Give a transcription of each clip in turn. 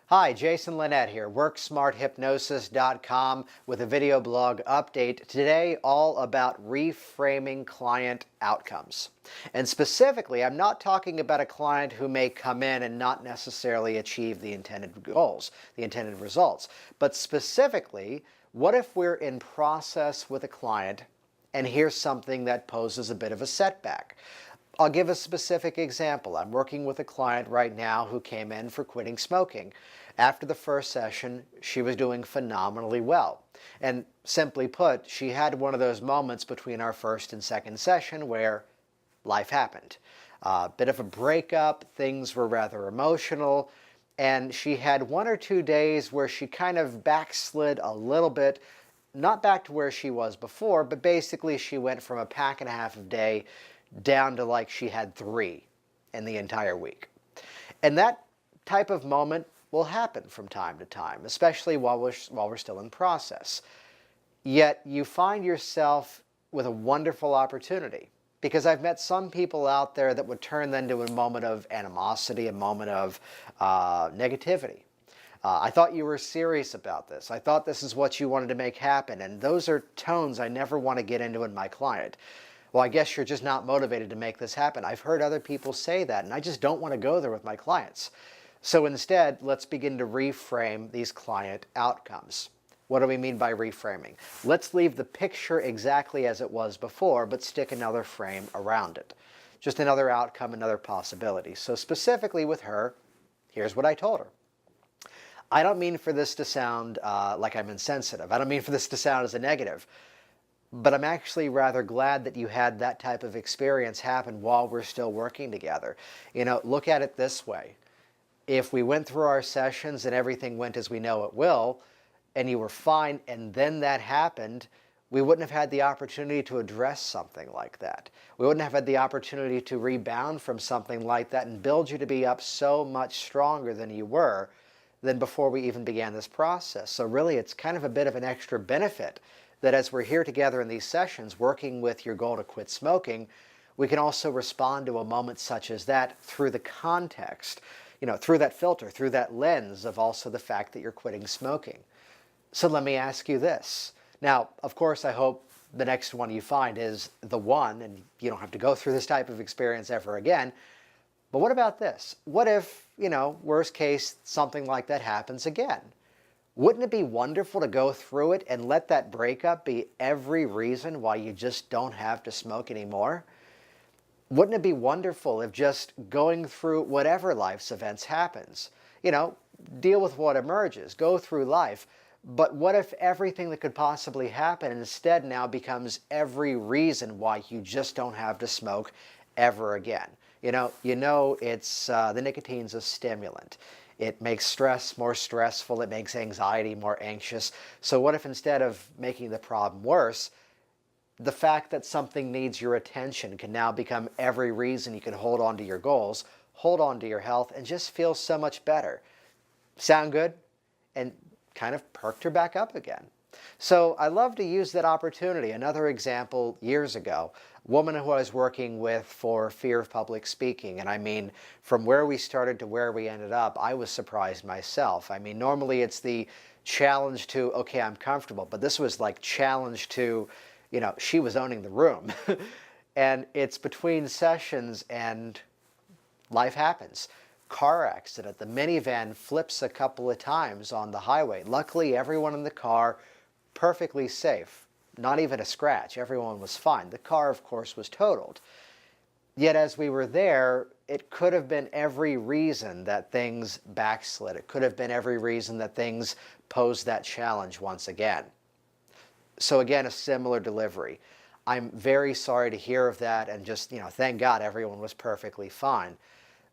Hi, Jason Linett here, WorkSmartHypnosis.com with a video blog update. Today, all about reframing client outcomes. And specifically, I'm not talking about a client who may come in and not necessarily achieve the intended goals, the intended results. But specifically, what if we're in process with a client and here's something that poses a bit of a setback? I'll give a specific example. I'm working with a client right now who came in for quitting smoking. After the first session, she was doing phenomenally well. And simply put, she had one of those moments between our first and second session where life happened. A bit of a breakup, things were rather emotional, and she had 1 or 2 days where she kind of backslid a little bit, not back to where she was before, but basically she went from a pack and a half a day down to like she had 3 in the entire week. And that type of moment will happen from time to time, especially while we're still in process. Yet you find yourself with a wonderful opportunity, because I've met some people out there that would turn then to a moment of animosity, a moment of negativity. I thought you were serious about this. I thought this is what you wanted to make happen. And those are tones I never want to get into in my client. Well, I guess you're just not motivated to make this happen. I've heard other people say that, and I just don't want to go there with my clients. So instead, let's begin to reframe these client outcomes. What do we mean by reframing? Let's leave the picture exactly as it was before, but stick another frame around it. Just another outcome, another possibility. So specifically with her, here's what I told her. I don't mean for this to sound like I'm insensitive. I don't mean for this to sound as a negative. But I'm actually rather glad that you had that type of experience happen while we're still working together. You know, look at it this way. If we went through our sessions and everything went as we know it will, and you were fine, and then that happened, we wouldn't have had the opportunity to address something like that. We wouldn't have had the opportunity to rebound from something like that and build you to be up so much stronger than you were than before we even began this process. So really, it's kind of a bit of an extra benefit that as we're here together in these sessions working with your goal to quit smoking, we can also respond to a moment such as that through the context, through that filter, through that lens of also the fact that you're quitting smoking. So let me ask you this. Now, of course, I hope the next one you find is the one and you don't have to go through this type of experience ever again. But what about this? What if, worst case, something like that happens again? Wouldn't it be wonderful to go through it and let that breakup be every reason why you just don't have to smoke anymore? Wouldn't it be wonderful if just going through whatever life's events happens, deal with what emerges, go through life, but what if everything that could possibly happen instead now becomes every reason why you just don't have to smoke ever again? It's the nicotine's a stimulant. It makes stress more stressful. It makes anxiety more anxious. So what if instead of making the problem worse, the fact that something needs your attention can now become every reason you can hold on to your goals, hold on to your health, and just feel so much better? Sound good? And kind of perked her back up again. So I love to use that opportunity. Another example, years ago, a woman who I was working with for fear of public speaking. And I mean, from where we started to where we ended up, I was surprised myself. I mean, normally it's the challenge to, okay, I'm comfortable. But this was like challenge to, she was owning the room. And it's between sessions and life happens. Car accident. The minivan flips a couple of times on the highway. Luckily, everyone in the car perfectly safe. Not even a scratch. Everyone was fine. The car, of course, was totaled. Yet as we were there, it could have been every reason that things backslid. It could have been every reason that things posed that challenge once again. So again, a similar delivery. I'm very sorry to hear of that, and just, thank God everyone was perfectly fine.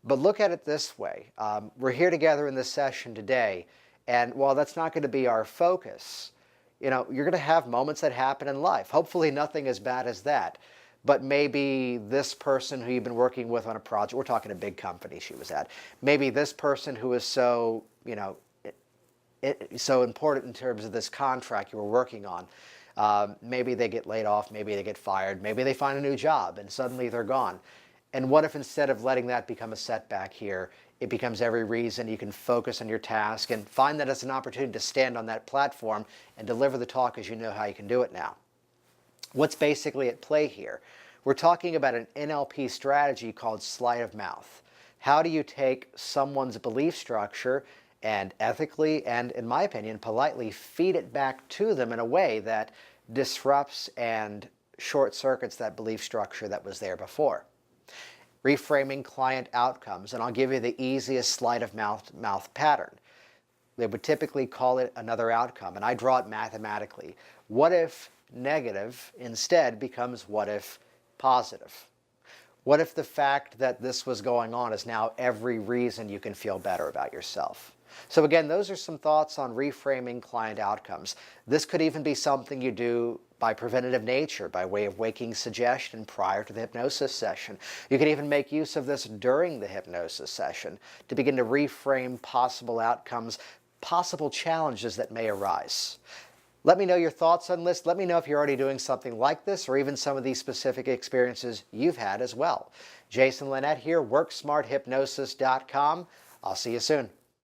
But look at it this way. We're here together in this session today, and while that's not going to be our focus, you're going to have moments that happen in life. Hopefully nothing as bad as that. But maybe this person who you've been working with on a project, we're talking a big company she was at, maybe this person who is so, so important in terms of this contract you were working on, maybe they get laid off, maybe they get fired, maybe they find a new job and suddenly they're gone. And what if instead of letting that become a setback here, it becomes every reason you can focus on your task and find that as an opportunity to stand on that platform and deliver the talk as you know how you can do it now. What's basically at play here? We're talking about an NLP strategy called sleight of mouth. How do you take someone's belief structure and ethically and, in my opinion, politely feed it back to them in a way that disrupts and short circuits that belief structure that was there before? Reframing client outcomes, and I'll give you the easiest sleight of mouth pattern. They would typically call it another outcome, and I draw it mathematically. What if negative instead becomes what if positive? What if the fact that this was going on is now every reason you can feel better about yourself? So again, those are some thoughts on reframing client outcomes. This could even be something you do by preventative nature, by way of waking suggestion prior to the hypnosis session. You can even make use of this during the hypnosis session to begin to reframe possible outcomes, possible challenges that may arise. Let me know your thoughts on this. Let me know if you're already doing something like this or even some of these specific experiences you've had as well. Jason Linett here, WorkSmartHypnosis.com. I'll see you soon.